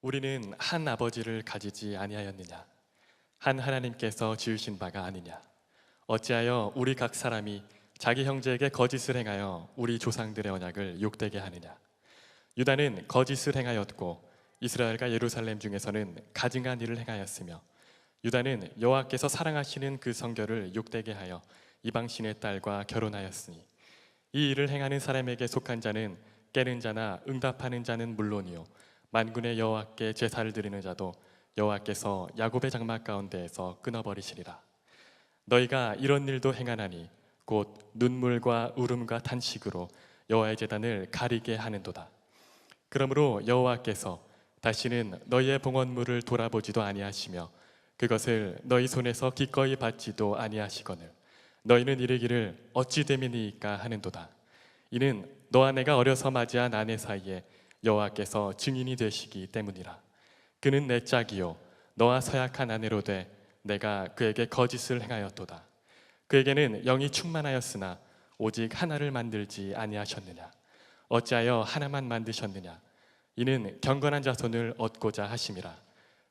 우리는 한 아버지를 가지지 아니하였느냐? 한 하나님께서 지으신 바가 아니냐? 어찌하여 우리 각 사람이 자기 형제에게 거짓을 행하여 우리 조상들의 언약을 욕되게 하느냐? 유다는 거짓을 행하였고 이스라엘과 예루살렘 중에서는 가증한 일을 행하였으며, 유다는 여호와께서 사랑하시는 그 성결을 욕되게 하여 이방신의 딸과 결혼하였으니, 이 일을 행하는 사람에게 속한 자는 깨는 자나 응답하는 자는 물론이요 만군의 여호와께 제사를 드리는 자도 여호와께서 야곱의 장막 가운데에서 끊어버리시리라. 너희가 이런 일도 행하나니 곧 눈물과 울음과 탄식으로 여호와의 제단을 가리게 하는도다. 그러므로 여호와께서 다시는 너희의 봉헌물을 돌아보지도 아니하시며 그것을 너희 손에서 기꺼이 받지도 아니하시거늘 너희는 이르기를 어찌 됨이니이까 하는도다. 이는 너와 내가 어려서 맞이한 아내 사이에 여호와께서 증인이 되시기 때문이라. 그는 내 짝이요 너와 서약한 아내로 돼 내가 그에게 거짓을 행하였도다. 그에게는 영이 충만하였으나 오직 하나를 만들지 아니하셨느냐? 어찌하여 하나만 만드셨느냐? 이는 경건한 자손을 얻고자 하심이라.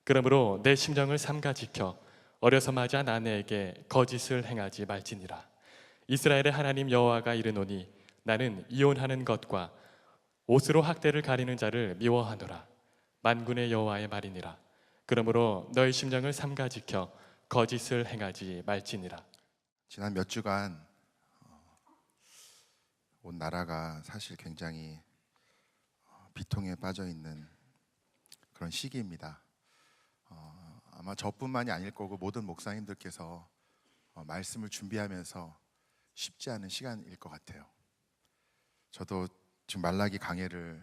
그러므로 내 심령을 삼가 지켜 어려서 맞이한 아내에게 거짓을 행하지 말지니라. 이스라엘의 하나님 여호와가 이르노니 나는 이혼하는 것과 옷으로 학대를 가리는 자를 미워하노라. 만군의 여호와의 말이니라. 그러므로 너희 심령을 삼가 지켜 거짓을 행하지 말지니라. 지난 몇 주간 온 나라가 사실 굉장히 비통에 빠져 있는 그런 시기입니다. 아마 저뿐만이 아닐 거고 모든 목사님들께서 말씀을 준비하면서 쉽지 않은 시간일 것 같아요. 저도 지금 말라기 강해를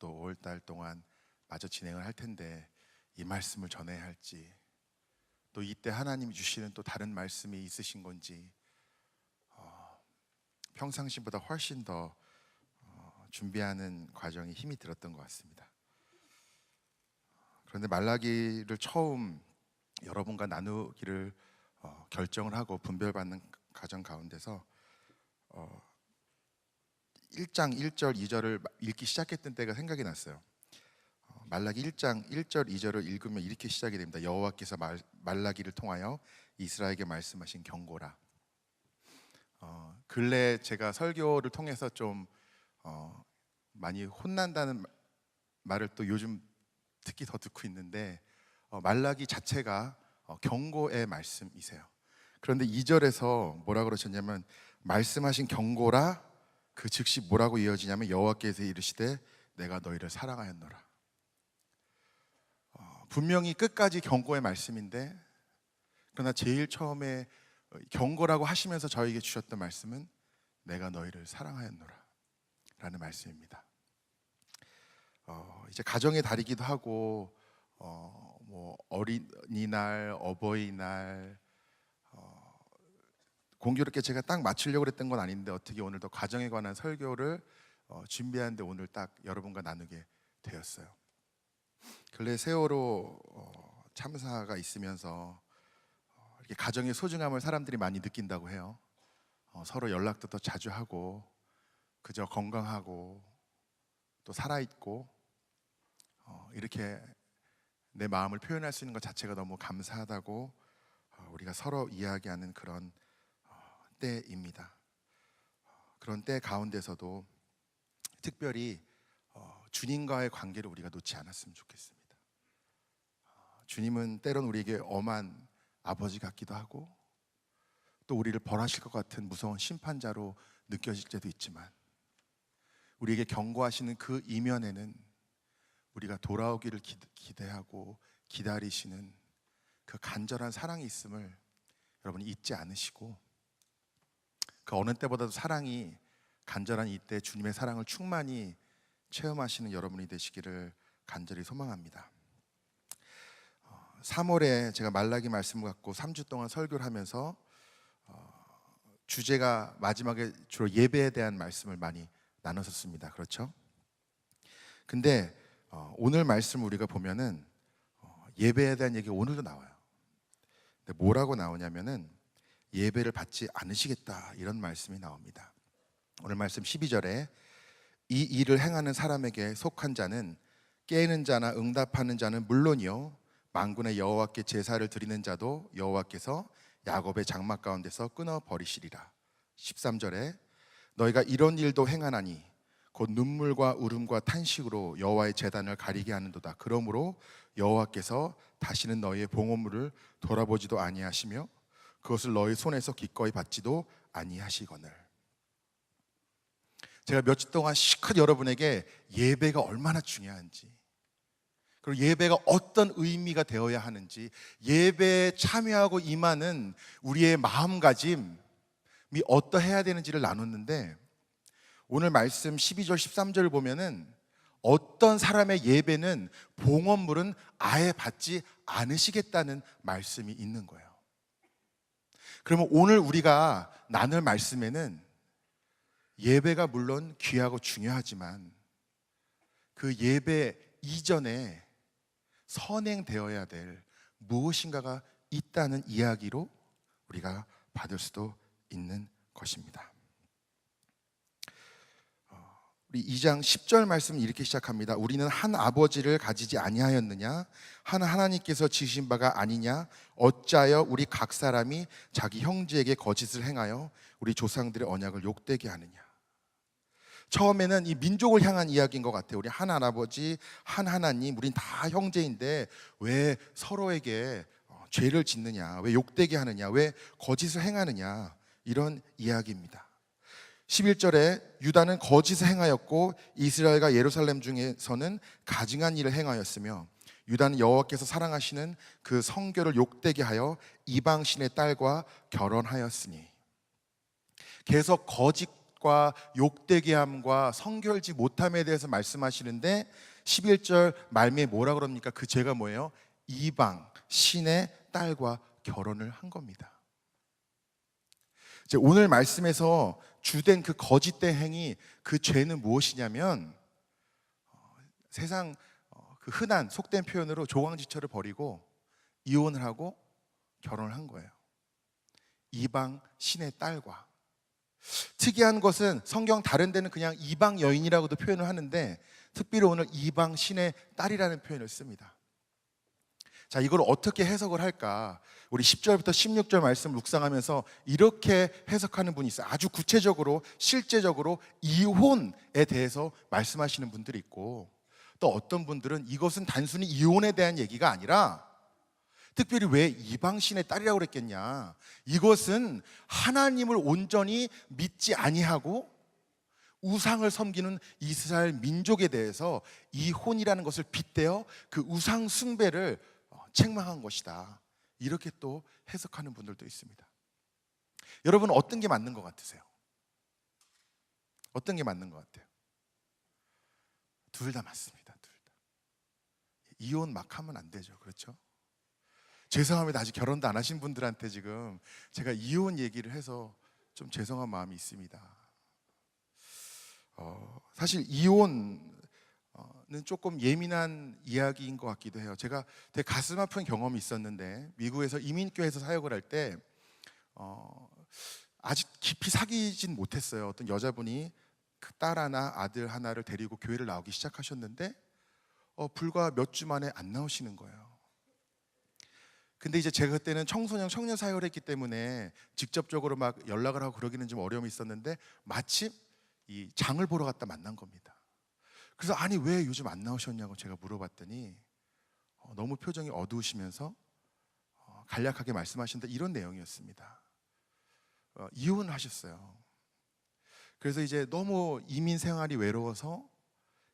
또 5월달 동안 마저 진행을 할 텐데 이 말씀을 전해야 할지, 또 이때 하나님이 주시는 또 다른 말씀이 있으신 건지 평상시보다 훨씬 더 준비하는 과정이 힘이 들었던 것 같습니다. 그런데 말라기를 처음 여러분과 나누기를 결정을 하고 분별받는 과정 가운데서 1장 1절 2절을 읽기 시작했던 때가 생각이 났어요. 말라기 1장 1절 2절을 읽으면 이렇게 시작이 됩니다. 여호와께서 말라기를 통하여 이스라엘에게 말씀하신 경고라. 근래 제가 설교를 통해서 좀 많이 혼난다는 말을 또 요즘 특히 더 듣고 있는데, 말라기 자체가 경고의 말씀이세요. 그런데 2절에서 뭐라 그러셨냐면 말씀하신 경고라 그 즉시 뭐라고 이어지냐면 여호와께서 이르시되 내가 너희를 사랑하였노라. 분명히 끝까지 경고의 말씀인데, 그러나 제일 처음에 경고라고 하시면서 저에게 주셨던 말씀은 내가 너희를 사랑하였노라 라는 말씀입니다. 이제 가정의 달이기도 하고 뭐 어린이날, 어버이날, 공교롭게 제가 딱 맞추려고 했던 건 아닌데 어떻게 오늘도 가정에 관한 설교를 준비하는데 오늘 딱 여러분과 나누게 되었어요. 근래 세월호 참사가 있으면서 이렇게 가정의 소중함을 사람들이 많이 느낀다고 해요. 서로 연락도 더 자주 하고 그저 건강하고 또 살아있고 이렇게 내 마음을 표현할 수 있는 것 자체가 너무 감사하다고 우리가 서로 이야기하는 그런 때입니다. 그런 때 가운데서도 특별히 주님과의 관계를 우리가 놓지 않았으면 좋겠습니다. 주님은 때론 우리에게 엄한 아버지 같기도 하고 또 우리를 벌하실 것 같은 무서운 심판자로 느껴질 때도 있지만, 우리에게 경고하시는 그 이면에는 우리가 돌아오기를 기대하고 기다리시는 그 간절한 사랑이 있음을 여러분이 잊지 않으시고, 그 어느 때보다도 사랑이 간절한 이때 주님의 사랑을 충만히 체험하시는 여러분이 되시기를 간절히 소망합니다. 3월에 제가 말라기 말씀을 갖고 3주 동안 설교를 하면서 주제가 마지막에 주로 예배에 대한 말씀을 많이 나눴었습니다. 그렇죠? 근데 오늘 말씀 우리가 보면은 예배에 대한 얘기가 오늘도 나와요. 근데 뭐라고 나오냐면은 예배를 받지 않으시겠다 이런 말씀이 나옵니다. 오늘 말씀 12절에 이 일을 행하는 사람에게 속한 자는 깨는 자나 응답하는 자는 물론이요 만군의 여호와께 제사를 드리는 자도 여호와께서 야곱의 장막 가운데서 끊어 버리시리라. 13절에 너희가 이런 일도 행하나니 곧 눈물과 울음과 탄식으로 여호와의 제단을 가리게 하는도다. 그러므로 여호와께서 다시는 너희의 봉헌물을 돌아보지도 아니하시며 그것을 너희 손에서 기꺼이 받지도 아니하시거늘. 제가 며칠 동안 시컷 여러분에게 예배가 얼마나 중요한지, 그리고 예배가 어떤 의미가 되어야 하는지, 예배에 참여하고 임하는 우리의 마음가짐이 어떠해야 되는지를 나눴는데, 오늘 말씀 12절 13절을 보면은 어떤 사람의 예배는 봉헌물은 아예 받지 않으시겠다는 말씀이 있는 거예요. 그러면 오늘 우리가 나눌 말씀에는 예배가 물론 귀하고 중요하지만 그 예배 이전에 선행되어야 될 무엇인가가 있다는 이야기로 우리가 받을 수도 있는 것입니다. 우리 2장 10절 말씀은 이렇게 시작합니다. 우리는 한 아버지를 가지지 아니하였느냐? 한 하나님께서 지으신 바가 아니냐? 어찌하여 우리 각 사람이 자기 형제에게 거짓을 행하여 우리 조상들의 언약을 욕되게 하느냐? 처음에는 이 민족을 향한 이야기인 것 같아요. 우리 한 할아버지, 한 하나님, 우린 다 형제인데 왜 서로에게 죄를 짓느냐? 왜 욕되게 하느냐? 왜 거짓을 행하느냐? 이런 이야기입니다. 11절에 유다는 거짓을 행하였고 이스라엘과 예루살렘 중에서는 가증한 일을 행하였으며 유다는 여호와께서 사랑하시는 그 성결을 욕되게 하여 이방신의 딸과 결혼하였으니. 계속 거짓과 욕되게 함과 성결지 못함에 대해서 말씀하시는데 11절 말미에 뭐라 그럽니까? 그 죄가 뭐예요? 이방 신의 딸과 결혼을 한 겁니다. 이제 오늘 말씀에서 주된 그 거짓된 행위, 그 죄는 무엇이냐면 세상 그 흔한 속된 표현으로 조광지처를 버리고 이혼을 하고 결혼을 한 거예요. 이방 신의 딸과. 특이한 것은 성경 다른 데는 그냥 이방 여인이라고도 표현을 하는데 특별히 오늘 이방 신의 딸이라는 표현을 씁니다. 자, 이걸 어떻게 해석을 할까? 우리 10절부터 16절 말씀을 묵상하면서 이렇게 해석하는 분이 있어요. 아주 구체적으로 실제적으로 이혼에 대해서 말씀하시는 분들이 있고, 또 어떤 분들은 이것은 단순히 이혼에 대한 얘기가 아니라 특별히 왜 이방신의 딸이라고 그랬겠냐, 이것은 하나님을 온전히 믿지 아니하고 우상을 섬기는 이스라엘 민족에 대해서 이혼이라는 것을 빗대어 그 우상 숭배를 책망한 것이다, 이렇게 또 해석하는 분들도 있습니다. 여러분 어떤 게 맞는 것 같으세요? 어떤 게 맞는 것 같아요? 둘 다 맞습니다. 둘 다. 이혼 막 하면 안 되죠. 그렇죠? 죄송합니다. 아직 결혼도 안 하신 분들한테 지금 제가 이혼 얘기를 해서 좀 죄송한 마음이 있습니다. 사실 이혼은 조금 예민한 이야기인 것 같기도 해요. 제가 되게 가슴 아픈 경험이 있었는데, 미국에서 이민교회에서 사역을 할 때 아직 깊이 사귀진 못했어요. 어떤 여자분이 그 딸 하나 아들 하나를 데리고 교회를 나오기 시작하셨는데 불과 몇 주 만에 안 나오시는 거예요. 근데 이제 제가 그때는 청소년 청년 사역을 했기 때문에 직접적으로 막 연락을 하고 그러기는 좀 어려움이 있었는데 마침 이 장을 보러 갔다 만난 겁니다. 그래서 아니 왜 요즘 안 나오셨냐고 제가 물어봤더니 너무 표정이 어두우시면서 간략하게 말씀하신다, 이런 내용이었습니다. 이혼을 하셨어요. 그래서 이제 너무 이민 생활이 외로워서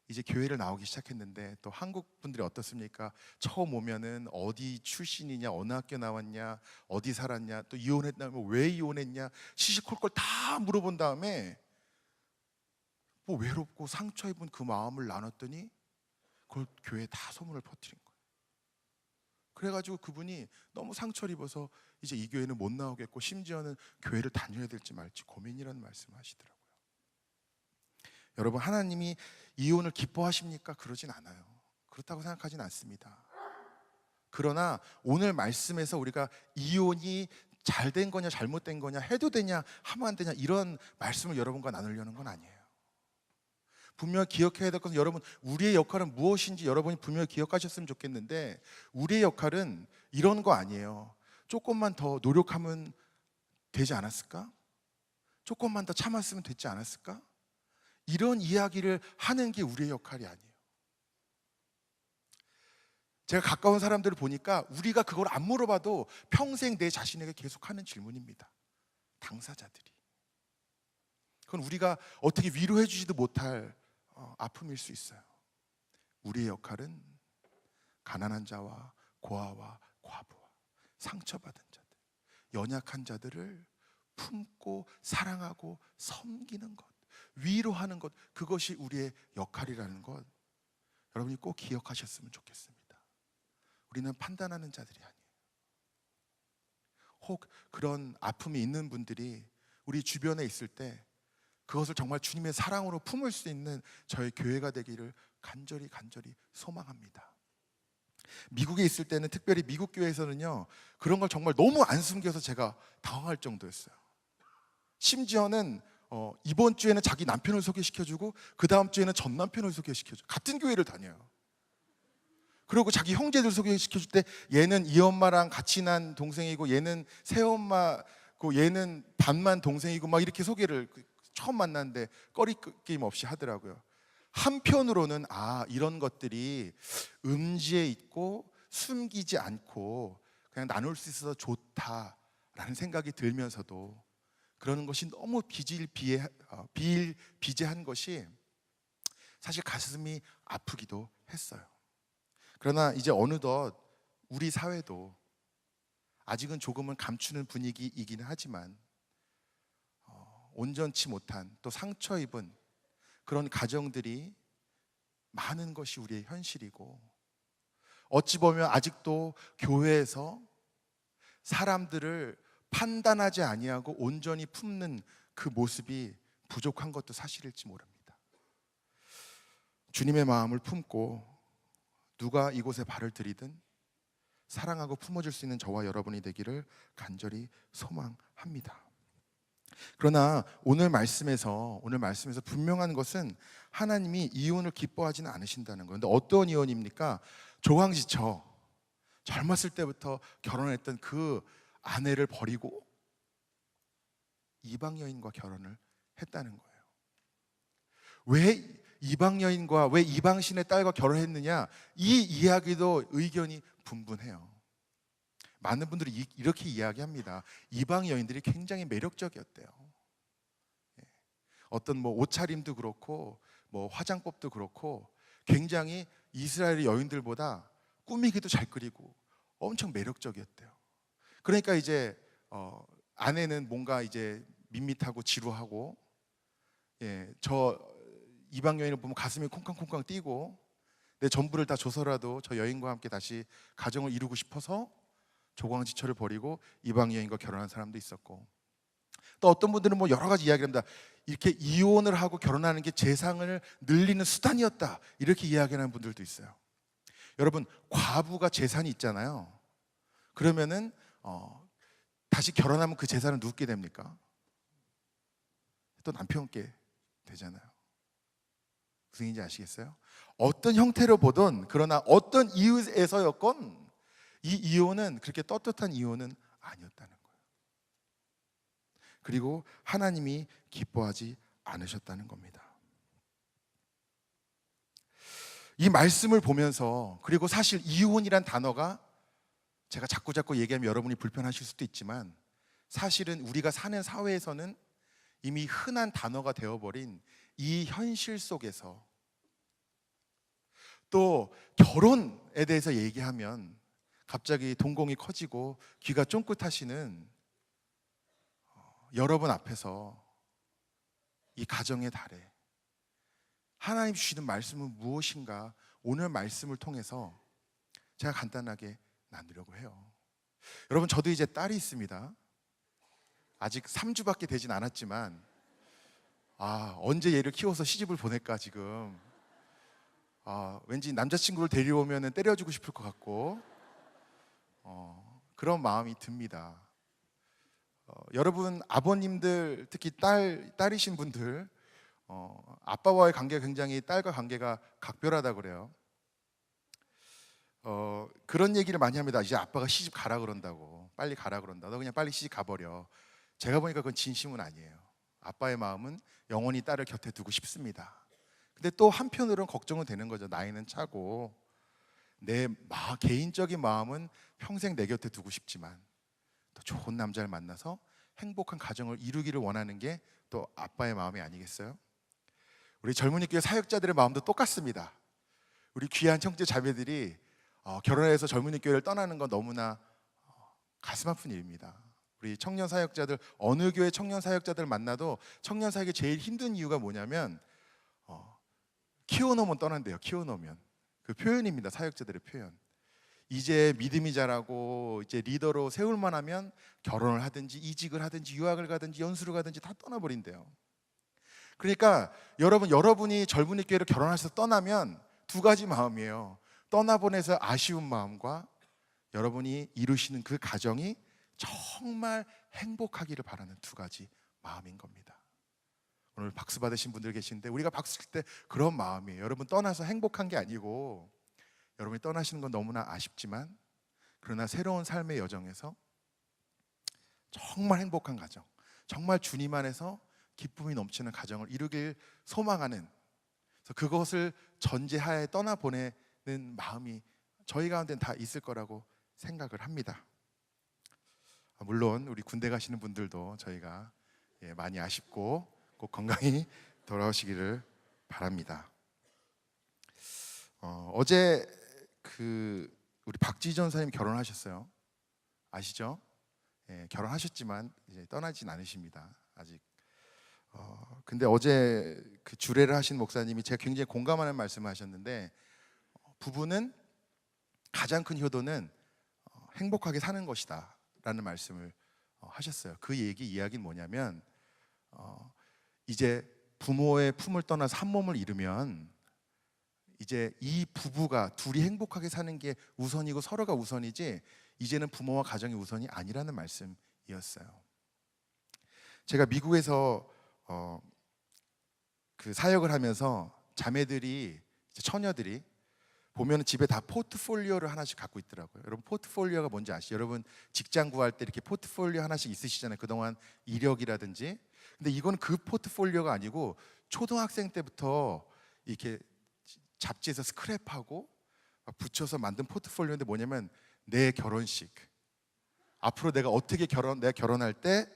이제 교회를 나오기 시작했는데, 또 한국 분들이 어떻습니까? 처음 오면은 어디 출신이냐, 어느 학교 나왔냐, 어디 살았냐, 또 이혼했냐면 왜 이혼했냐, 시시콜콜 다 물어본 다음에 뭐 외롭고 상처 입은 그 마음을 나눴더니 그걸 교회에 다 소문을 퍼뜨린 거예요. 그래가지고 그분이 너무 상처를 입어서 이제 이 교회는 못 나오겠고 심지어는 교회를 다녀야 될지 말지 고민이라는 말씀을 하시더라고요. 여러분, 하나님이 이혼을 기뻐하십니까? 그러진 않아요. 그렇다고 생각하진 않습니다. 그러나 오늘 말씀에서 우리가 이혼이 잘된 거냐 잘못된 거냐, 해도 되냐 하면 안 되냐, 이런 말씀을 여러분과 나누려는 건 아니에요. 분명히 기억해야 될 것은 여러분 우리의 역할은 무엇인지 여러분이 분명히 기억하셨으면 좋겠는데 우리의 역할은 이런 거 아니에요. 조금만 더 노력하면 되지 않았을까? 조금만 더 참았으면 됐지 않았을까? 이런 이야기를 하는 게 우리의 역할이 아니에요. 제가 가까운 사람들을 보니까 우리가 그걸 안 물어봐도 평생 내 자신에게 계속하는 질문입니다. 당사자들이. 그건 우리가 어떻게 위로해 주지도 못할 아픔일 수 있어요. 우리의 역할은 가난한 자와 고아와 과부와 상처받은 자들, 연약한 자들을 품고 사랑하고 섬기는 것, 위로하는 것, 그것이 우리의 역할이라는 것 여러분이 꼭 기억하셨으면 좋겠습니다. 우리는 판단하는 자들이 아니에요. 혹 그런 아픔이 있는 분들이 우리 주변에 있을 때 그것을 정말 주님의 사랑으로 품을 수 있는 저희 교회가 되기를 간절히 소망합니다. 미국에 있을 때는 특별히 미국 교회에서는요 그런 걸 정말 너무 안 숨겨서 제가 당황할 정도였어요. 심지어는 이번 주에는 자기 남편을 소개시켜주고 그 다음 주에는 전 남편을 소개시켜주고 같은 교회를 다녀요. 그리고 자기 형제들 소개시켜줄 때 얘는 이 엄마랑 같이 난 동생이고 얘는 새엄마고 얘는 반만 동생이고 막 이렇게 소개를 처음 만났는데 꺼리낌 없이 하더라고요. 한편으로는 이런 것들이 음지에 있고 숨기지 않고 그냥 나눌 수 있어서 좋다라는 생각이 들면서도 그러는 것이 너무 비일비재한 것이 사실 가슴이 아프기도 했어요. 그러나 이제 어느덧 우리 사회도 아직은 조금은 감추는 분위기이긴 하지만 온전치 못한 또 상처 입은 그런 가정들이 많은 것이 우리의 현실이고 어찌 보면 아직도 교회에서 사람들을 판단하지 아니하고 온전히 품는 그 모습이 부족한 것도 사실일지 모릅니다. 주님의 마음을 품고 누가 이곳에 발을 들이든 사랑하고 품어줄 수 있는 저와 여러분이 되기를 간절히 소망합니다. 그러나 오늘 말씀에서 분명한 것은 하나님이 이혼을 기뻐하지는 않으신다는 거예요. 그런데 어떤 이혼입니까? 조강지처 젊었을 때부터 결혼했던 그 아내를 버리고 이방 여인과 결혼을 했다는 거예요. 왜 이방 여인과 왜 이방 신의 딸과 결혼했느냐? 이 이야기도 의견이 분분해요. 많은 분들이 이렇게 이야기합니다. 이방 여인들이 굉장히 매력적이었대요. 어떤 옷차림도 그렇고 화장법도 그렇고 굉장히 이스라엘 여인들보다 꾸미기도 잘 그리고 엄청 매력적이었대요. 그러니까 이제 아내는 뭔가 이제 밋밋하고 지루하고 저 이방 여인을 보면 가슴이 콩쾅콩쾅 뛰고 내 전부를 다 줘서라도 저 여인과 함께 다시 가정을 이루고 싶어서 조광지처를 버리고 이방 여인과 결혼한 사람도 있었고 또 어떤 분들은 여러 가지 이야기를 합니다. 이렇게 이혼을 하고 결혼하는 게 재산을 늘리는 수단이었다 이렇게 이야기하는 분들도 있어요. 여러분 과부가 재산이 있잖아요. 그러면은 다시 결혼하면 그 재산을 누구게 됩니까? 또 남편께 되잖아요. 무슨 얘기인지 아시겠어요? 어떤 형태로 보든 그러나 어떤 이유에서였건 이 이혼은 그렇게 떳떳한 이혼은 아니었다는 거예요. 그리고 하나님이 기뻐하지 않으셨다는 겁니다. 이 말씀을 보면서 그리고 사실 이혼이란 단어가 제가 자꾸 얘기하면 여러분이 불편하실 수도 있지만 사실은 우리가 사는 사회에서는 이미 흔한 단어가 되어버린 이 현실 속에서 또 결혼에 대해서 얘기하면 갑자기 동공이 커지고 귀가 쫑긋하시는 여러분 앞에서 이 가정의 달에 하나님 주시는 말씀은 무엇인가 오늘 말씀을 통해서 제가 간단하게 나누려고 해요. 여러분 저도 이제 딸이 있습니다. 아직 3주밖에 되진 않았지만 언제 얘를 키워서 시집을 보낼까 지금 왠지 남자친구를 데려오면 때려주고 싶을 것 같고 그런 마음이 듭니다. 여러분 아버님들 특히 딸이신 분들 아빠와의 관계가 굉장히 딸과 관계가 각별하다 그래요. 그런 얘기를 많이 합니다. 이제 아빠가 시집 가라 그런다고, 빨리 가라 그런다. 너 그냥 빨리 시집 가버려. 제가 보니까 그건 진심은 아니에요. 아빠의 마음은 영원히 딸을 곁에 두고 싶습니다. 근데 또 한편으로는 걱정은 되는 거죠. 나이는 차고 내 개인적인 마음은 평생 내 곁에 두고 싶지만 더 좋은 남자를 만나서 행복한 가정을 이루기를 원하는 게 또 아빠의 마음이 아니겠어요? 우리 젊은이 교회 사역자들의 마음도 똑같습니다. 우리 귀한 형제 자매들이 결혼해서 젊은이 교회를 떠나는 건 너무나 가슴 아픈 일입니다. 우리 청년 사역자들, 어느 교회 청년 사역자들 만나도 청년 사역이 제일 힘든 이유가 뭐냐면 키워놓으면 떠난대요. 키워놓으면. 그 표현입니다. 사역자들의 표현. 이제 믿음이 자라고 이제 리더로 세울만 하면 결혼을 하든지 이직을 하든지 유학을 가든지 연수를 가든지 다 떠나버린대요. 그러니까 여러분이 젊은이 교회를 결혼하셔서 떠나면 두 가지 마음이에요. 떠나보내서 아쉬운 마음과 여러분이 이루시는 그 가정이 정말 행복하기를 바라는 두 가지 마음인 겁니다. 오늘 박수 받으신 분들 계신데 우리가 박수 칠 때 그런 마음이에요. 여러분 떠나서 행복한 게 아니고 여러분이 떠나시는 건 너무나 아쉽지만 그러나 새로운 삶의 여정에서 정말 행복한 가정, 정말 주님 안에서 기쁨이 넘치는 가정을 이루길 소망하는, 그래서 그것을 전제하에 떠나보내는 마음이 저희 가운데는 다 있을 거라고 생각을 합니다. 물론 우리 군대 가시는 분들도 저희가 많이 아쉽고 꼭 건강히 돌아오시기를 바랍니다. 어제 우리 박지전 사님 결혼하셨어요. 아시죠? 결혼하셨지만 이제 떠나진 않으십니다. 아직. 근데 어제 그 주례를 하신 목사님이 제가 굉장히 공감하는 말씀을 하셨는데 부부는 가장 큰 효도는 행복하게 사는 것이다 라는 말씀을 하셨어요. 그 이야기는 뭐냐면 이제 부모의 품을 떠나서 한 몸을 이루면 이제 이 부부가 둘이 행복하게 사는 게 우선이고 서로가 우선이지 이제는 부모와 가정이 우선이 아니라는 말씀이었어요. 제가 미국에서 그 사역을 하면서 자매들이, 처녀들이 보면 집에 다 포트폴리오를 하나씩 갖고 있더라고요. 여러분 포트폴리오가 뭔지 아시죠? 여러분 직장 구할 때 이렇게 포트폴리오 하나씩 있으시잖아요. 그동안 이력이라든지. 근데 이건 그 포트폴리오가 아니고 초등학생 때부터 이렇게 잡지에서 스크랩하고 붙여서 만든 포트폴리오인데 뭐냐면 내 결혼식, 앞으로 내가 내가 결혼할 때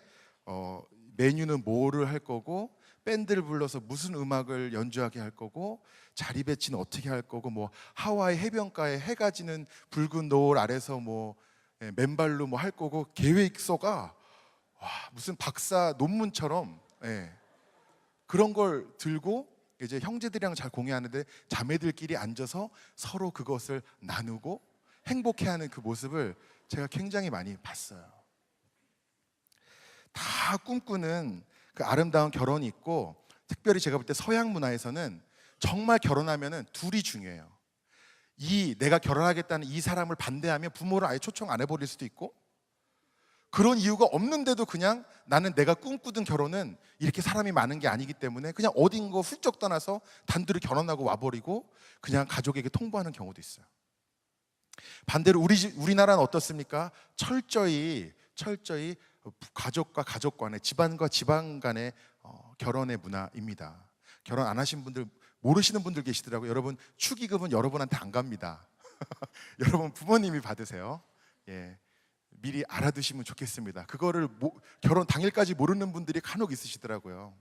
메뉴는 뭐를 할 거고 밴드를 불러서 무슨 음악을 연주하게 할 거고 자리 배치는 어떻게 할 거고 뭐 하와이 해변가에 해가 지는 붉은 노을 아래서 뭐 맨발로 뭐 할 거고 계획서가 무슨 박사 논문처럼 그런 걸 들고 이제 형제들이랑 잘 공유하는데 자매들끼리 앉아서 서로 그것을 나누고 행복해하는 그 모습을 제가 굉장히 많이 봤어요. 다 꿈꾸는 그 아름다운 결혼이 있고 특별히 제가 볼 때 서양 문화에서는 정말 결혼하면은 둘이 중요해요. 내가 결혼하겠다는 이 사람을 반대하면 부모를 아예 초청 안 해버릴 수도 있고 그런 이유가 없는데도 그냥 나는 내가 꿈꾸던 결혼은 이렇게 사람이 많은 게 아니기 때문에 그냥 어딘가 훌쩍 떠나서 단둘이 결혼하고 와버리고 그냥 가족에게 통보하는 경우도 있어요. 반대로 우리나라는 어떻습니까? 철저히 가족과 가족 간의, 집안과 집안 간의 결혼의 문화입니다. 결혼 안 하신 분들, 모르시는 분들 계시더라고요. 여러분 축의금은 여러분한테 안 갑니다. 여러분 부모님이 받으세요. 미리 알아두시면 좋겠습니다. 그거를 결혼 당일까지 모르는 분들이 간혹 있으시더라고요.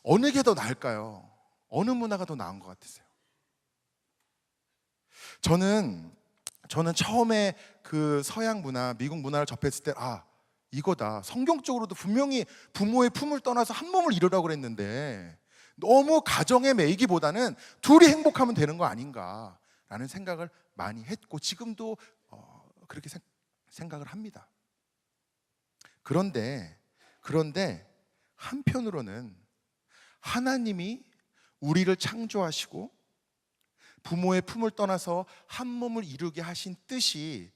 어느 게 더 나을까요? 어느 문화가 더 나은 것 같으세요? 저는 처음에 그 서양 문화, 미국 문화를 접했을 때 이거다. 성경적으로도 분명히 부모의 품을 떠나서 한 몸을 이루라고 그랬는데 너무 가정에 매이기보다는 둘이 행복하면 되는 거 아닌가라는 생각을 많이 했고 지금도 그렇게 생각을 합니다. 그런데 한편으로는 하나님이 우리를 창조하시고 부모의 품을 떠나서 한 몸을 이루게 하신 뜻이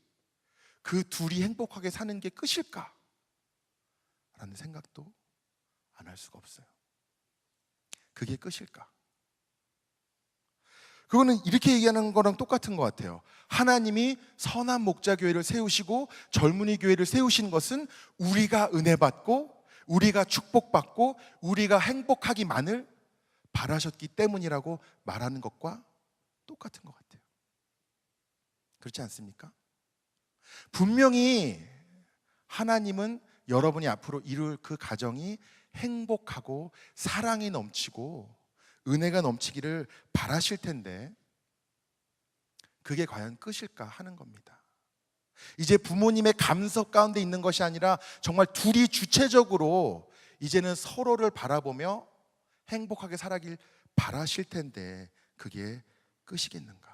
그 둘이 행복하게 사는 게 끝일까? 라는 생각도 안 할 수가 없어요. 그게 끝일까? 그거는 이렇게 얘기하는 거랑 똑같은 것 같아요. 하나님이 선한 목자교회를 세우시고 젊은이 교회를 세우신 것은 우리가 은혜 받고 우리가 축복받고 우리가 행복하기만을 바라셨기 때문이라고 말하는 것과 똑같은 것 같아요. 그렇지 않습니까? 분명히 하나님은 여러분이 앞으로 이룰 그 가정이 행복하고 사랑이 넘치고 은혜가 넘치기를 바라실 텐데 그게 과연 끝일까 하는 겁니다. 이제 부모님의 감석 가운데 있는 것이 아니라 정말 둘이 주체적으로 이제는 서로를 바라보며 행복하게 살아길 바라실 텐데 그게 끝이겠는가?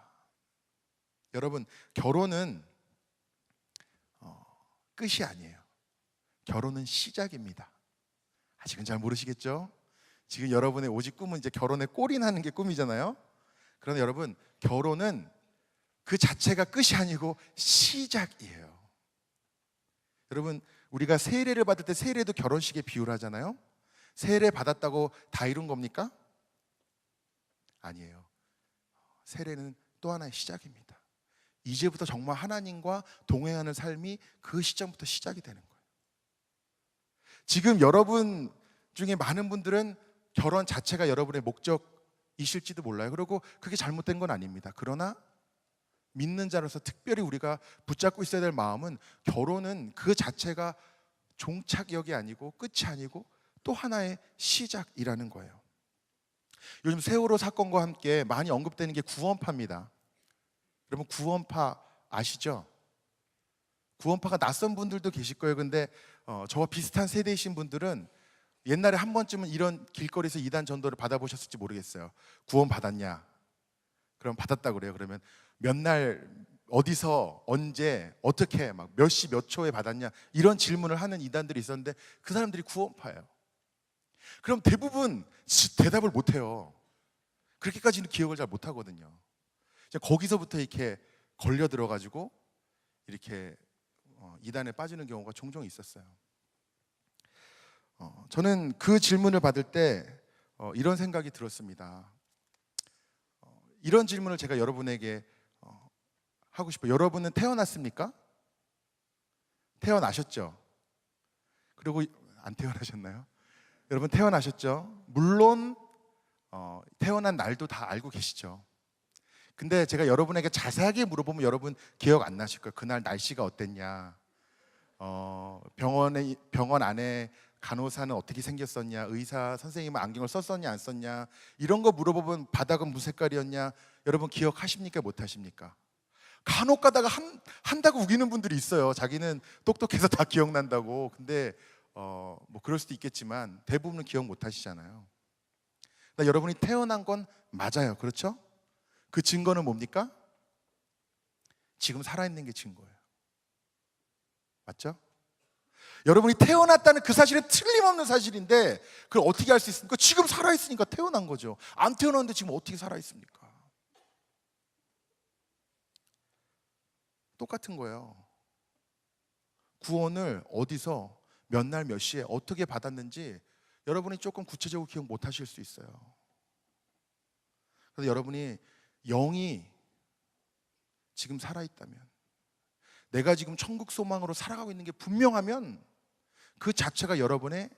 여러분, 결혼은 끝이 아니에요. 결혼은 시작입니다. 아직은 잘 모르시겠죠? 지금 여러분의 오직 꿈은 이제 결혼에 골인하는 게 꿈이잖아요. 그러나 여러분, 결혼은 그 자체가 끝이 아니고 시작이에요. 여러분, 우리가 세례를 받을 때 세례도 결혼식에 비유를 하잖아요. 세례 받았다고 다 이룬 겁니까? 아니에요. 세례는 또 하나의 시작입니다. 이제부터 정말 하나님과 동행하는 삶이 그 시점부터 시작이 되는 거예요. 지금 여러분 중에 많은 분들은 결혼 자체가 여러분의 목적이실지도 몰라요. 그리고 그게 잘못된 건 아닙니다. 그러나 믿는 자로서 특별히 우리가 붙잡고 있어야 될 마음은 결혼은 그 자체가 종착역이 아니고 끝이 아니고 또 하나의 시작이라는 거예요. 요즘 세월호 사건과 함께 많이 언급되는 게 구원파입니다. 여러분, 구원파 아시죠? 구원파가 낯선 분들도 계실 거예요. 근데 저와 비슷한 세대이신 분들은 옛날에 한 번쯤은 이런 길거리에서 이단 전도를 받아보셨을지 모르겠어요. 구원 받았냐? 그럼 받았다고 그래요. 그러면 몇 날 어디서 언제 어떻게 막 몇 시 몇 초에 받았냐 이런 질문을 하는 이단들이 있었는데 그 사람들이 구원파예요. 그럼 대부분 대답을 못해요. 그렇게까지는 기억을 잘 못하거든요. 거기서부터 이렇게 걸려 들어가지고 이렇게 이단에 빠지는 경우가 종종 있었어요. 저는 그 질문을 받을 때 이런 생각이 들었습니다. 이런 질문을 제가 여러분에게 하고 싶어요. 여러분은 태어났습니까? 태어나셨죠? 그리고 안 태어나셨나요? 여러분 태어나셨죠? 물론 태어난 날도 다 알고 계시죠? 근데 제가 여러분에게 자세하게 물어보면 여러분 기억 안 나실 거예요. 그날 날씨가 어땠냐, 병원 안에 간호사는 어떻게 생겼었냐, 의사 선생님은 안경을 썼었냐 안 썼냐 이런 거 물어보면 바닥은 무슨 색깔이었냐 여러분 기억하십니까 못 하십니까? 간혹 가다가 한다고 우기는 분들이 있어요. 자기는 똑똑해서 다 기억난다고. 근데 뭐 그럴 수도 있겠지만 대부분은 기억 못 하시잖아요. 그러니까 여러분이 태어난 건 맞아요. 그렇죠? 그 증거는 뭡니까? 지금 살아있는 게 증거예요. 맞죠? 여러분이 태어났다는 그 사실은 틀림없는 사실인데 그걸 어떻게 알 수 있습니까? 지금 살아있으니까 태어난 거죠. 안 태어났는데 지금 어떻게 살아있습니까? 똑같은 거예요. 구원을 어디서 몇 날 몇 시에 어떻게 받았는지 여러분이 조금 구체적으로 기억 못 하실 수 있어요. 그래서 여러분이 영이 지금 살아있다면, 내가 지금 천국 소망으로 살아가고 있는 게 분명하면 그 자체가 여러분의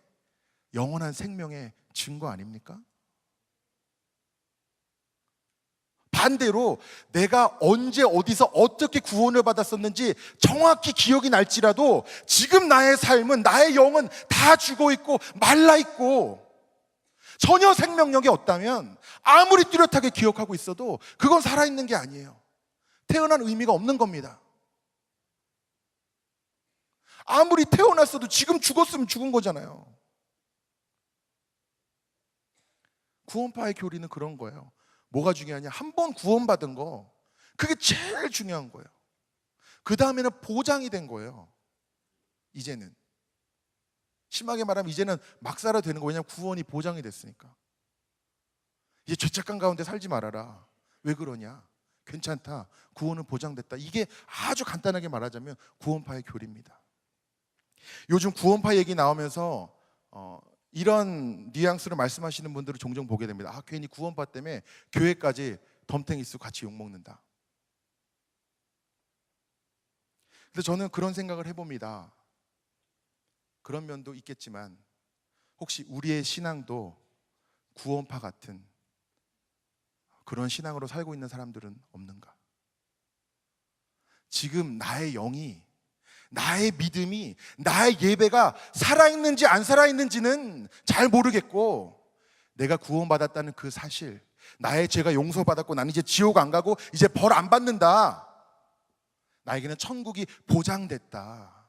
영원한 생명의 증거 아닙니까? 반대로 내가 언제 어디서 어떻게 구원을 받았었는지 정확히 기억이 날지라도 지금 나의 삶은, 나의 영은 다 죽어 있고 말라 있고 전혀 생명력이 없다면 아무리 뚜렷하게 기억하고 있어도 그건 살아있는 게 아니에요. 태어난 의미가 없는 겁니다. 아무리 태어났어도 지금 죽었으면 죽은 거잖아요. 구원파의 교리는 그런 거예요. 뭐가 중요하냐? 한 번 구원받은 거, 그게 제일 중요한 거예요. 그 다음에는 보장이 된 거예요. 이제는 심하게 말하면 이제는 막 살아도 되는 거예요. 왜냐하면 구원이 보장이 됐으니까. 이제 죄책감 가운데 살지 말아라. 왜 그러냐? 괜찮다. 구원은 보장됐다. 이게 아주 간단하게 말하자면 구원파의 교리입니다. 요즘 구원파 얘기 나오면서 이런 뉘앙스로 말씀하시는 분들을 종종 보게 됩니다. 아, 괜히 구원받다며 교회까지 덤탱이 쓰고 같이 욕먹는다. 근데 저는 그런 생각을 해봅니다. 그런 면도 있겠지만 혹시 우리의 신앙도 구원파 같은 그런 신앙으로 살고 있는 사람들은 없는가? 지금 나의 영이, 나의 믿음이, 나의 예배가 살아있는지 안 살아있는지는 잘 모르겠고, 내가 구원받았다는 그 사실, 나의 죄가 용서받았고 나는 이제 지옥 안 가고 이제 벌 안 받는다, 나에게는 천국이 보장됐다,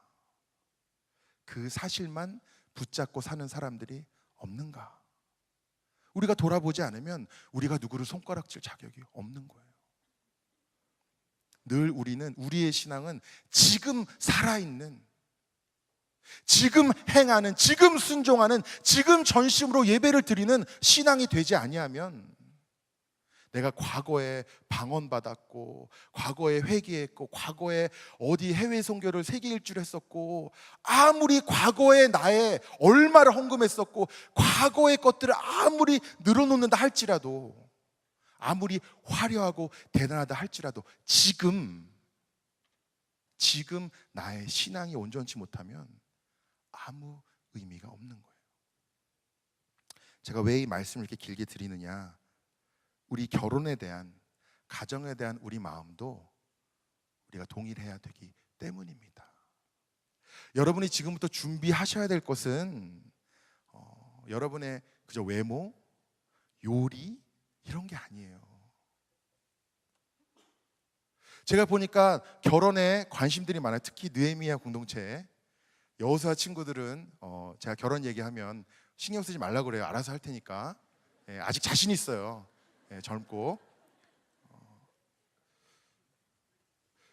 그 사실만 붙잡고 사는 사람들이 없는가? 우리가 돌아보지 않으면 우리가 누구를 손가락질 자격이 없는 거예요. 늘 우리의 신앙은 지금 살아있는, 지금 행하는, 지금 순종하는, 지금 전심으로 예배를 드리는 신앙이 되지 아니하면, 내가 과거에 방언받았고, 과거에 회개했고, 과거에 어디 해외 선교를 세계 일주를 했었고, 아무리 과거에 나의 얼마를 헌금했었고, 과거의 것들을 아무리 늘어놓는다 할지라도, 아무리 화려하고 대단하다 할지라도 지금 나의 신앙이 온전치 못하면 아무 의미가 없는 거예요. 제가 왜 이 말씀을 이렇게 길게 드리느냐, 우리 결혼에 대한, 가정에 대한 우리 마음도 우리가 동일해야 되기 때문입니다. 여러분이 지금부터 준비하셔야 될 것은 여러분의 그저 외모, 요리 이런 게 아니에요. 제가 보니까 결혼에 관심들이 많아요. 특히 느헤미야 공동체 여호수아 친구들은 제가 결혼 얘기하면 신경 쓰지 말라고 그래요. 알아서 할 테니까. 아직 자신 있어요. 젊고.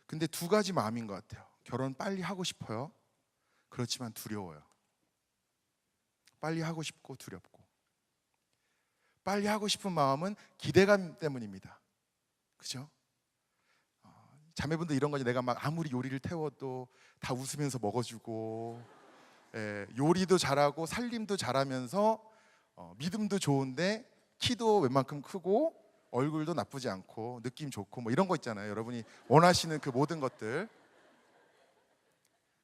근데 두 가지 마음인 것 같아요. 결혼 빨리 하고 싶어요. 그렇지만 두려워요. 빨리 하고 싶고 두렵고. 빨리 하고 싶은 마음은 기대감 때문입니다. 그죠? 자매분들 이런 거죠. 내가 막 아무리 요리를 태워도 다 웃으면서 먹어주고, 요리도 잘하고 살림도 잘하면서 믿음도 좋은데 키도 웬만큼 크고 얼굴도 나쁘지 않고 느낌 좋고 뭐 이런 거 있잖아요. 여러분이 원하시는 그 모든 것들.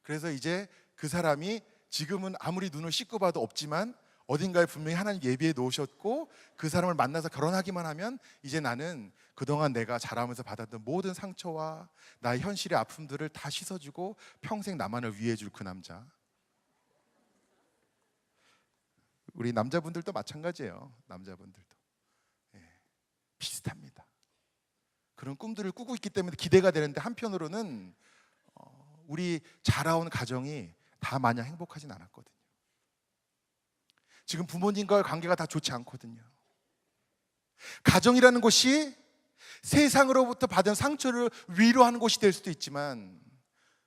그래서 이제 그 사람이 지금은 아무리 눈을 씻고 봐도 없지만 어딘가에 분명히 하나님 예비해 놓으셨고, 그 사람을 만나서 결혼하기만 하면 이제 나는 그동안 내가 자라면서 받았던 모든 상처와 나의 현실의 아픔들을 다 씻어주고 평생 나만을 위해줄 그 남자. 우리 남자분들도 마찬가지예요. 남자분들도 비슷합니다. 그런 꿈들을 꾸고 있기 때문에 기대가 되는데, 한편으로는 우리 자라온 가정이 다 마냥 행복하진 않았거든요. 지금 부모님과의 관계가 다 좋지 않거든요. 가정이라는 곳이 세상으로부터 받은 상처를 위로하는 곳이 될 수도 있지만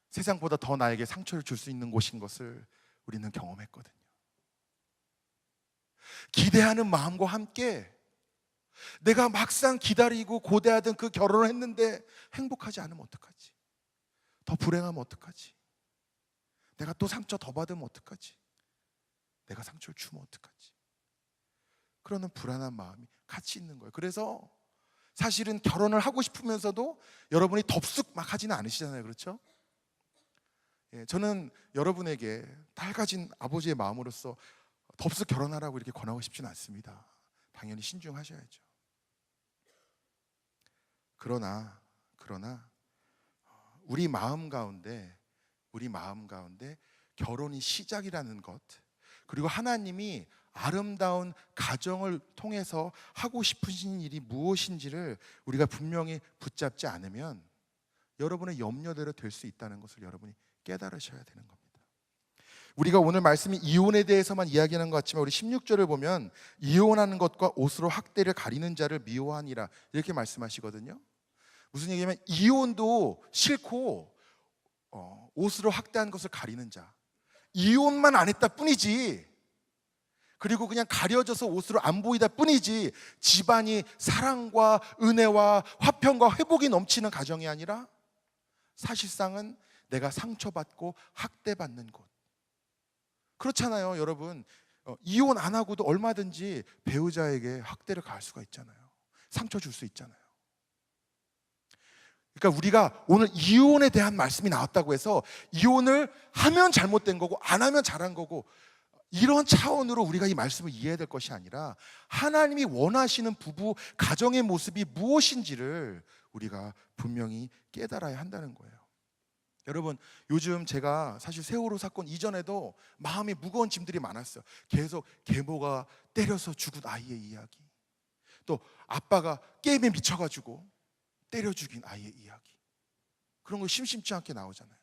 세상보다 더 나에게 상처를 줄 수 있는 곳인 것을 우리는 경험했거든요. 기대하는 마음과 함께 내가 막상 기다리고 고대하던 그 결혼을 했는데 행복하지 않으면 어떡하지? 더 불행하면 어떡하지? 내가 또 상처 더 받으면 어떡하지? 내가 상처를 주면 어떡하지? 그러는 불안한 마음이 같이 있는 거예요. 그래서 사실은 결혼을 하고 싶으면서도 여러분이 덥석 막 하지는 않으시잖아요. 그렇죠? 저는 여러분에게 딸 가진 아버지의 마음으로서 덥석 결혼하라고 이렇게 권하고 싶지는 않습니다. 당연히 신중하셔야죠. 그러나 우리 마음 가운데 결혼이 시작이라는 것, 그리고 하나님이 아름다운 가정을 통해서 하고 싶으신 일이 무엇인지를 우리가 분명히 붙잡지 않으면 여러분의 염려대로 될 수 있다는 것을 여러분이 깨달으셔야 되는 겁니다. 우리가 오늘 말씀이 이혼에 대해서만 이야기하는 것 같지만 우리 16절을 보면 이혼하는 것과 옷으로 학대를 가리는 자를 미워하니라 이렇게 말씀하시거든요. 무슨 얘기냐면 이혼도 싫고 옷으로 학대하는 것을 가리는 자, 이혼만 안 했다 뿐이지, 그리고 그냥 가려져서 옷으로 안 보이다 뿐이지 집안이 사랑과 은혜와 화평과 회복이 넘치는 가정이 아니라 사실상은 내가 상처받고 학대받는 곳. 그렇잖아요, 여러분. 이혼 안 하고도 얼마든지 배우자에게 학대를 가할 수가 있잖아요. 상처 줄 수 있잖아요. 그러니까 우리가 오늘 이혼에 대한 말씀이 나왔다고 해서 이혼을 하면 잘못된 거고 안 하면 잘한 거고 이런 차원으로 우리가 이 말씀을 이해해야 될 것이 아니라 하나님이 원하시는 부부 가정의 모습이 무엇인지를 우리가 분명히 깨달아야 한다는 거예요. 여러분, 요즘 제가 사실 세월호 사건 이전에도 마음이 무거운 짐들이 많았어요. 계속 계모가 때려서 죽은 아이의 이야기, 또 아빠가 게임에 미쳐가지고 때려 죽인 아이의 이야기, 그런 거 심심치 않게 나오잖아요.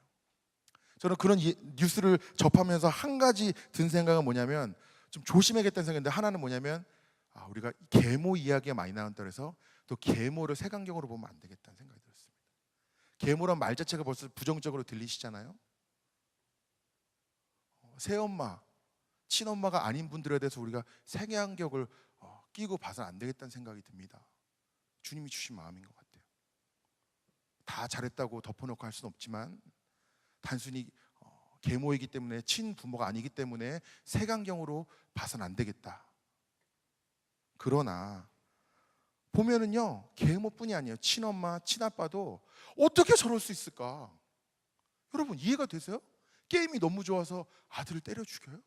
저는 그런 뉴스를 접하면서 한 가지 든 생각은 뭐냐면 좀 조심해야겠다는 생각인데, 하나는 뭐냐면 우리가 계모 이야기가 많이 나온다 그래서 또 계모를 색안경으로 보면 안 되겠다는 생각이 들었습니다. 계모란 말 자체가 벌써 부정적으로 들리시잖아요. 새엄마, 친엄마가 아닌 분들에 대해서 우리가 색안경을 끼고 봐서는 안 되겠다는 생각이 듭니다. 주님이 주신 마음인 것 같아요. 다 잘했다고 덮어놓고 할 수는 없지만 단순히 계모이기 때문에 친부모가 아니기 때문에 색안경으로 봐서는 안 되겠다. 그러나 보면은요, 계모뿐이 아니에요. 친엄마, 친아빠도 어떻게 저럴 수 있을까? 여러분, 이해가 되세요? 게임이 너무 좋아서 아들을 때려 죽여요?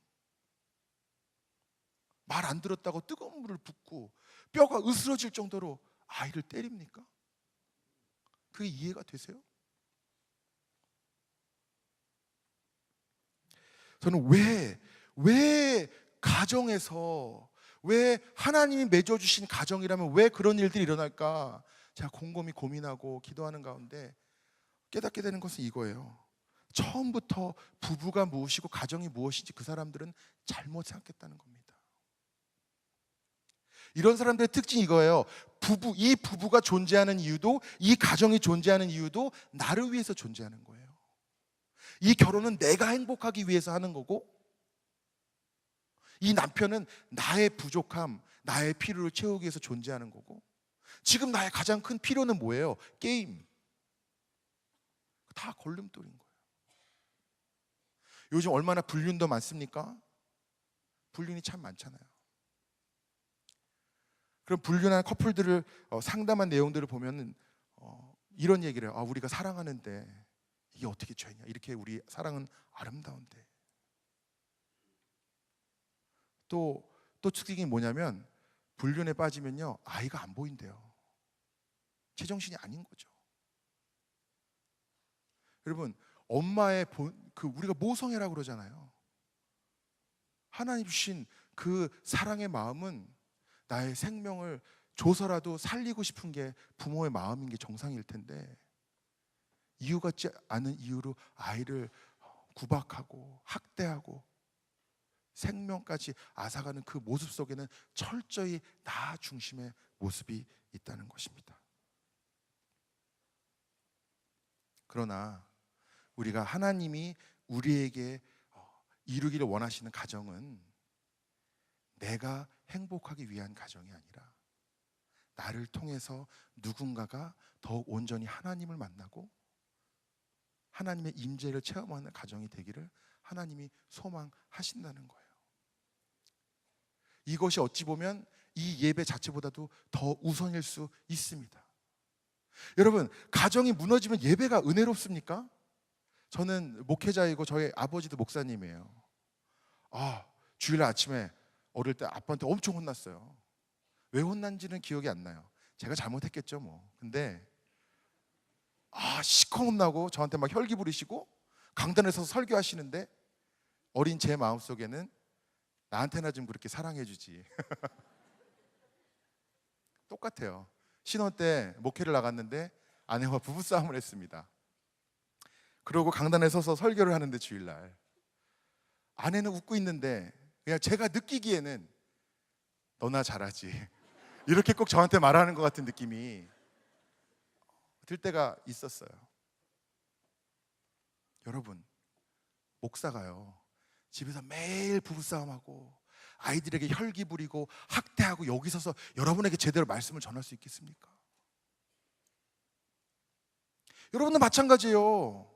말 안 들었다고 뜨거운 물을 붓고 뼈가 으스러질 정도로 아이를 때립니까? 그게 이해가 되세요? 저는 왜 가정에서, 왜 하나님이 맺어주신 가정이라면 왜 그런 일들이 일어날까? 제가 곰곰이 고민하고 기도하는 가운데 깨닫게 되는 것은 이거예요. 처음부터 부부가 무엇이고 가정이 무엇인지 그 사람들은 잘못 생각했다는 겁니다. 이런 사람들의 특징이 이거예요. 이 부부가 존재하는 이유도, 이 가정이 존재하는 이유도 나를 위해서 존재하는 거예요. 이 결혼은 내가 행복하기 위해서 하는 거고, 이 남편은 나의 부족함, 나의 필요를 채우기 위해서 존재하는 거고, 지금 나의 가장 큰 필요는 뭐예요? 게임. 다 걸림돌인 거예요. 요즘 얼마나 불륜도 많습니까? 불륜이 참 많잖아요. 그럼 불륜한 커플들을 상담한 내용들을 보면은 이런 얘기를 해요. 우리가 사랑하는데 이게 어떻게 죄냐? 이렇게 우리 사랑은 아름다운데. 또 특징이 뭐냐면 불륜에 빠지면요, 아이가 안 보인대요. 제정신이 아닌 거죠. 여러분, 엄마의 우리가 모성애라고 그러잖아요. 하나님 주신 그 사랑의 마음은 나의 생명을 줘서라도 살리고 싶은 게 부모의 마음인 게 정상일 텐데, 이유 같지 않은 이유로 아이를 구박하고 학대하고 생명까지 앗아가는 그 모습 속에는 철저히 나 중심의 모습이 있다는 것입니다. 그러나 우리가 하나님이 우리에게 이루기를 원하시는 가정은 내가 행복하기 위한 가정이 아니라 나를 통해서 누군가가 더욱 온전히 하나님을 만나고 하나님의 임재를 체험하는 가정이 되기를 하나님이 소망하신다는 거예요. 이것이 어찌 보면 이 예배 자체보다도 더 우선일 수 있습니다. 여러분, 가정이 무너지면 예배가 은혜롭습니까? 저는 목회자이고 저희 아버지도 목사님이에요. 주일날 아침에 어릴 때 아빠한테 엄청 혼났어요. 왜 혼난지는 기억이 안 나요. 제가 잘못했겠죠 뭐. 근데 시커 혼나고 저한테 막 혈기 부리시고 강단에 서서 설교하시는데 어린 제 마음속에는 나한테나 좀 그렇게 사랑해 주지. 똑같아요. 신혼 때 목회를 나갔는데 아내와 부부싸움을 했습니다. 그러고 강단에 서서 설교를 하는데 주일날 아내는 웃고 있는데 그냥 제가 느끼기에는 너나 잘하지 이렇게 꼭 저한테 말하는 것 같은 느낌이 들 때가 있었어요. 여러분, 목사가요 집에서 매일 부부싸움하고 아이들에게 혈기 부리고 학대하고 여기 서서 여러분에게 제대로 말씀을 전할 수 있겠습니까? 여러분도 마찬가지예요.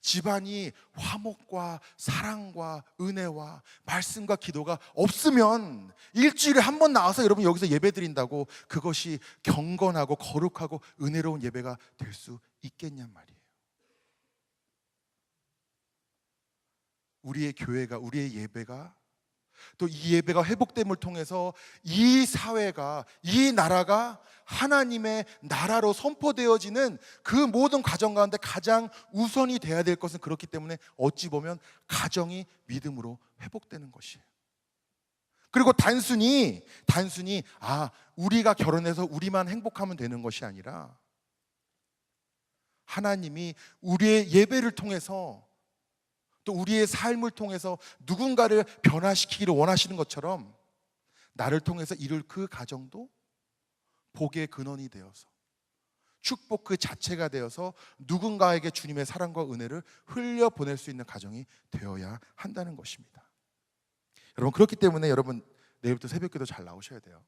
집안이 화목과 사랑과 은혜와 말씀과 기도가 없으면 일주일에 한 번 나와서 여러분 여기서 예배 드린다고 그것이 경건하고 거룩하고 은혜로운 예배가 될 수 있겠냔 말이에요. 우리의 교회가, 우리의 예배가, 또 이 예배가 회복됨을 통해서 이 사회가, 이 나라가 하나님의 나라로 선포되어지는 그 모든 과정 가운데 가장 우선이 돼야 될 것은 그렇기 때문에 어찌 보면 가정이 믿음으로 회복되는 것이에요. 그리고 단순히 우리가 결혼해서 우리만 행복하면 되는 것이 아니라 하나님이 우리의 예배를 통해서 또 우리의 삶을 통해서 누군가를 변화시키기를 원하시는 것처럼 나를 통해서 이룰 그 가정도 복의 근원이 되어서 축복 그 자체가 되어서 누군가에게 주님의 사랑과 은혜를 흘려보낼 수 있는 가정이 되어야 한다는 것입니다. 여러분, 그렇기 때문에 여러분 내일부터 새벽기도 잘 나오셔야 돼요.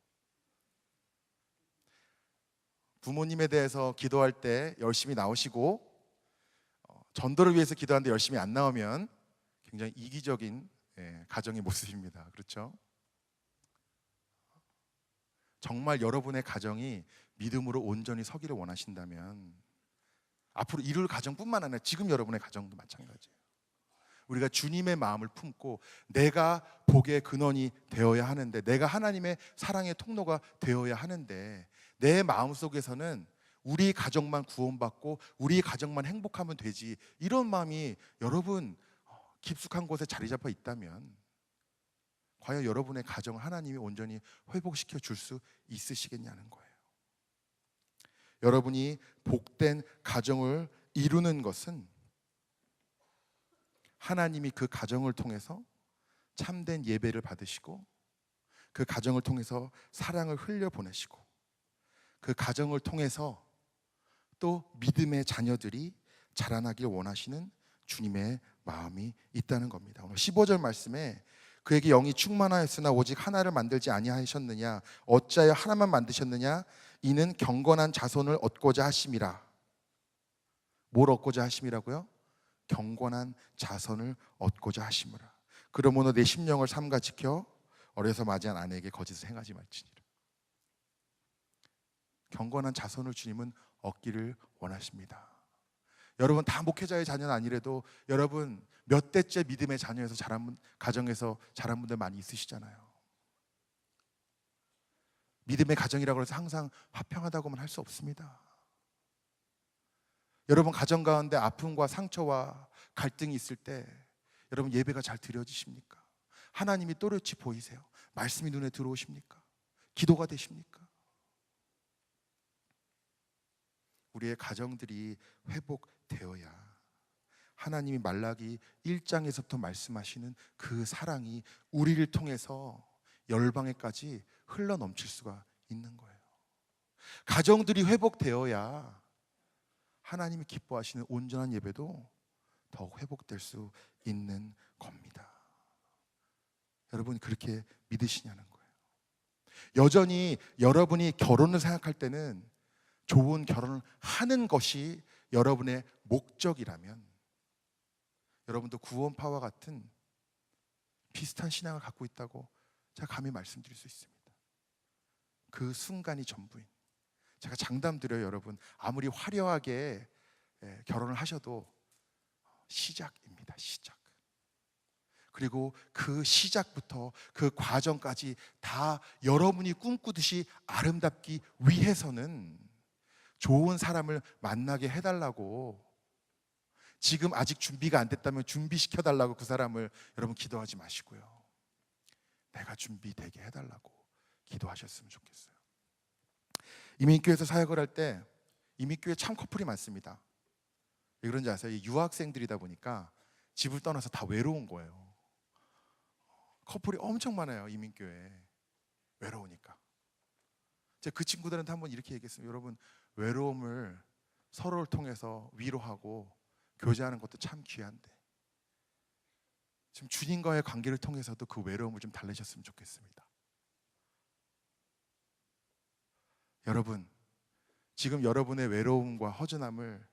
부모님에 대해서 기도할 때 열심히 나오시고 전도를 위해서 기도하는데 열심히 안 나오면 굉장히 이기적인 가정의 모습입니다. 그렇죠? 정말 여러분의 가정이 믿음으로 온전히 서기를 원하신다면 앞으로 이룰 가정뿐만 아니라 지금 여러분의 가정도 마찬가지예요. 우리가 주님의 마음을 품고 내가 복의 근원이 되어야 하는데, 내가 하나님의 사랑의 통로가 되어야 하는데, 내 마음속에서는 우리 가정만 구원받고 우리 가정만 행복하면 되지, 이런 마음이 여러분 깊숙한 곳에 자리 잡아 있다면 과연 여러분의 가정을 하나님이 온전히 회복시켜 줄 수 있으시겠냐는 거예요. 여러분이 복된 가정을 이루는 것은 하나님이 그 가정을 통해서 참된 예배를 받으시고 그 가정을 통해서 사랑을 흘려보내시고 그 가정을 통해서 또 믿음의 자녀들이 자라나길 원하시는 주님의 마음이 있다는 겁니다. 오늘 15절 말씀에 그에게 영이 충만하였으나 오직 하나를 만들지 아니하셨느냐, 어찌하여 하나만 만드셨느냐, 이는 경건한 자손을 얻고자 하심이라. 뭘 얻고자 하심이라고요? 경건한 자손을 얻고자 하심이라. 그러므로 내 심령을 삼가 지켜 어려서 맞이한 아내에게 거짓을 행하지 말지니라. 경건한 자손을 주님은 얻기를 원하십니다. 여러분 다 목회자의 자녀는 아니래도 여러분 몇 대째 믿음의 자녀에서 자란 분, 가정에서 자란 분들 많이 있으시잖아요. 믿음의 가정이라고 해서 항상 화평하다고만 할 수 없습니다. 여러분 가정 가운데 아픔과 상처와 갈등이 있을 때 여러분 예배가 잘 드려지십니까? 하나님이 또렷이 보이세요? 말씀이 눈에 들어오십니까? 기도가 되십니까? 우리의 가정들이 회복되어야 하나님이 말라기 1장에서부터 말씀하시는 그 사랑이 우리를 통해서 열방에까지 흘러넘칠 수가 있는 거예요. 가정들이 회복되어야 하나님이 기뻐하시는 온전한 예배도 더욱 회복될 수 있는 겁니다. 여러분 그렇게 믿으시냐는 거예요. 여전히 여러분이 결혼을 생각할 때는 좋은 결혼을 하는 것이 여러분의 목적이라면 여러분도 구원파와 같은 비슷한 신앙을 갖고 있다고 제가 감히 말씀드릴 수 있습니다. 그 순간이 전부인, 제가 장담드려요. 여러분 아무리 화려하게 결혼을 하셔도 시작입니다. 시작. 그리고 그 시작부터 그 과정까지 다 여러분이 꿈꾸듯이 아름답기 위해서는 좋은 사람을 만나게 해달라고, 지금 아직 준비가 안 됐다면 준비시켜달라고 그 사람을 여러분 기도하지 마시고요, 내가 준비되게 해달라고 기도하셨으면 좋겠어요. 이민교회에서 사역을 할 때 이민교회 참 커플이 많습니다. 왜 그런지 아세요? 유학생들이다 보니까 집을 떠나서 다 외로운 거예요. 커플이 엄청 많아요. 이민교회에. 외로우니까. 제가 그 친구들한테 한번 이렇게 얘기했습니다. 여러분 외로움을 서로를 통해서 위로하고 교제하는 것도 참 귀한데 지금 주님과의 관계를 통해서도 그 외로움을 좀 달래셨으면 좋겠습니다. 여러분 지금 여러분의 외로움과 허전함을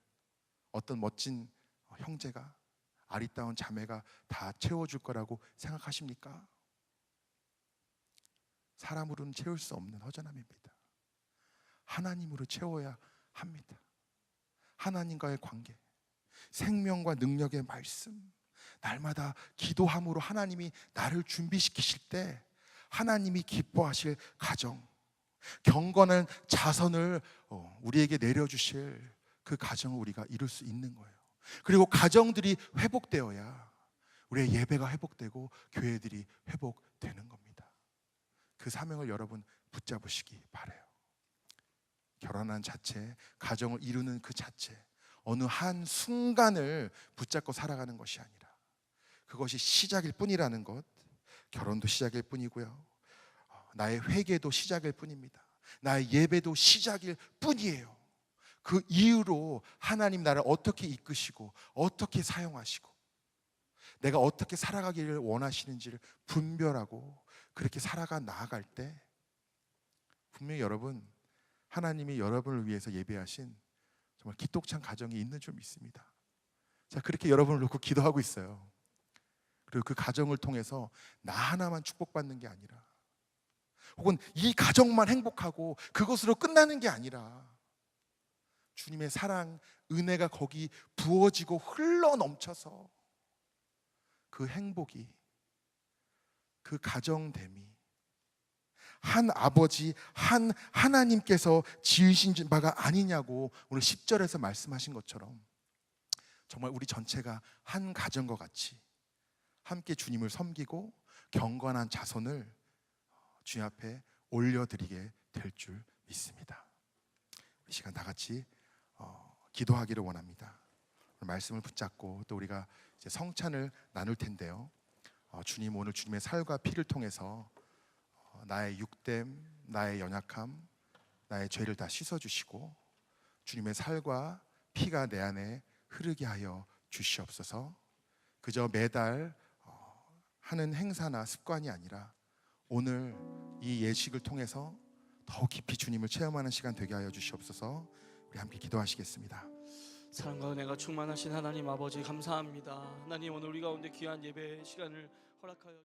어떤 멋진 형제가, 아리따운 자매가 다 채워줄 거라고 생각하십니까? 사람으로는 채울 수 없는 허전함입니다. 하나님으로 채워야 합니다. 하나님과의 관계, 생명과 능력의 말씀, 날마다 기도함으로 하나님이 나를 준비시키실 때 하나님이 기뻐하실 가정, 경건한 자선을 우리에게 내려주실 그 가정을 우리가 이룰 수 있는 거예요. 그리고 가정들이 회복되어야 우리의 예배가 회복되고 교회들이 회복되는 겁니다. 그 사명을 여러분 붙잡으시기 바라요. 결혼한 자체, 가정을 이루는 그 자체, 어느 한 순간을 붙잡고 살아가는 것이 아니라 그것이 시작일 뿐이라는 것, 결혼도 시작일 뿐이고요, 나의 회개도 시작일 뿐입니다. 나의 예배도 시작일 뿐이에요. 그 이후로 하나님 나를 어떻게 이끄시고 어떻게 사용하시고 내가 어떻게 살아가기를 원하시는지를 분별하고 그렇게 살아가 나아갈 때 분명히 여러분, 하나님이 여러분을 위해서 예배하신 정말 기똥찬 가정이 있는 줄 믿습니다. 자, 그렇게 여러분을 놓고 기도하고 있어요. 그리고 그 가정을 통해서 나 하나만 축복받는 게 아니라, 혹은 이 가정만 행복하고 그것으로 끝나는 게 아니라 주님의 사랑, 은혜가 거기 부어지고 흘러 넘쳐서 그 행복이, 그 가정됨이 한 아버지, 한 하나님께서 지으신 바가 아니냐고 오늘 10절에서 말씀하신 것처럼 정말 우리 전체가 한 가정과 같이 함께 주님을 섬기고 경건한 자손을 주님 앞에 올려드리게 될 줄 믿습니다. 이 시간 다 같이 기도하기를 원합니다. 말씀을 붙잡고 또 우리가 이제 성찬을 나눌 텐데요, 주님 오늘 주님의 살과 피를 통해서 나의 육됨, 나의 연약함, 나의 죄를 다 씻어주시고 주님의 살과 피가 내 안에 흐르게 하여 주시옵소서. 그저 매달 하는 행사나 습관이 아니라 오늘 이 예식을 통해서 더 깊이 주님을 체험하는 시간 되게 하여 주시옵소서. 우리 함께 기도하시겠습니다. 사랑과 은혜가 충만하신 하나님 아버지 감사합니다. 하나님 오늘 우리 가운데 귀한 예배 시간을 허락하여